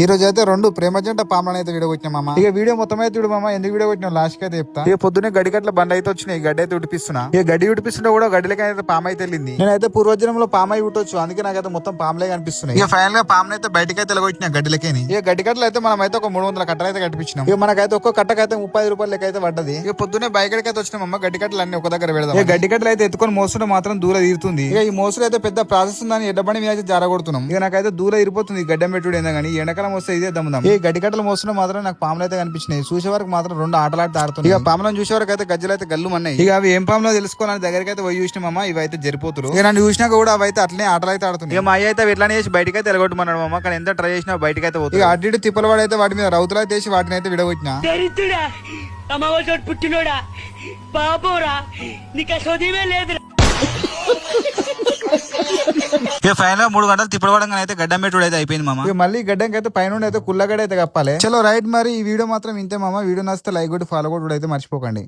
ఈ రోజు అయితే రెండు ప్రేమ జంట పాములను అయితే వీడియో కొట్టినా మామ. ఇక వీడియో మొత్తం అయితే చూడు మామ, ఎందుకు వీడియో కొట్టినా లాస్ట్ కి అయితే చెప్తా. ఇక పొద్దున్నే గడిగట్ల బండి అయితే వచ్చినాయి, గడ్డి అయితే ఉడిపిస్తున్నా. ఇక గడ్డి ఉడిపిస్తుంటే కూడా గడ్డిలకి అయితే పాము అయితే వెళ్ళింది. నేనైతే పూర్వజనంలో పాము అయి ఉట్టొచ్చు, అందుకే నాకైతే మొత్తం పాములే కనిపిస్తున్నాయి. ఇక ఫైనల్ గా పామును అయితే బయటకి అయితే వెళ్ళగొట్టినా గడ్డిలకేని. ఇక గడ్డి కట్టలు అయితే మనం అయితే ఒక 300 కట్టలు అయితే కట్టించినాం. ఇక మనకైతే ఒక్క కట్టకైతే 30 రూపాయలు లెక్క అయితే పడ్డది. ఇక పొద్దున్నే బయటకి అయితే వచ్చినాం అమ్మ, గడ్డి కట్టలు అన్ని ఒక దగ్గర పెడదాం. ఇక గడ్డి కట్టలు అయితే ఎత్తుకొని మోస్తుంటే మాత్రం దూరం తీరుతుంది. ఇక ఈ మోసులు అయితే పెద్ద ప్రాసెస్ ఉందని ఎడ్డబండి మీద అయితే జారగొడుతున్నాం. ఇక నాకైతే దూరం ఇరిపోతుంది గడ్డం పెట్టుడు ఏందా కానీ, ఎండాకాలం వస్తే ఇదే దమ్ముదాం. ఈ గడ్డి కట్టలు మోస్తున్న మాత్రం నాకు పాములు అయితే కనిపించినాయి. చూసే వరకు మాత్రం రెండు ఆటలాడితే ఆడుతున్నాయి. ఇక పాములను చూసే వరకు అయితే గజ్జలు అయితే గల్లు మన్నాయి. ఇక అవి ఏం పాములో తెలుసుకోవాలని దగ్గరికి అయితే పోయి చూసినామమ్మ, ఇవి అయితే జరిపోతురు. ఇక నన్ను చూసినాక కూడా అవి అయితే అట్లనే ఆటలు అయితే ఆడుతున్నాయి. ఇక మా అయ్య అయితే ఇట్లానే చేసి బయటకి అయితే ఎలగొట్టమన్నాడు మమ్మ, కానీ ఎంత ట్రై చేసినా బయటకి అయితే పోతుంది. ఇక అడ్డి తిప్పల వాడు అయితే వాటి మీద రౌతులు అయితే వేసి వాటిని అయితే విడగొట్టినా. పుట్టినోడా పాపోరా, నీకు చదివే లేదు. ఇక ఫైనల్ 3 గంటలు తిప్పడవడంగా అయితే గడ్డం పెట్టుడు అయితే అయిపోయింది మామ. ఇక మళ్ళీ గడ్డంకి అయితే పైన అయితే కుల్లగడ్డ అయితే కప్పాలి. చలో రైట్, మరి ఈ వీడియో మాత్రం ఇంతే మామ. వీడియో నచ్చితే లైక్ కొట్టి ఫాలో కూడా అయితే మర్చిపోకండి.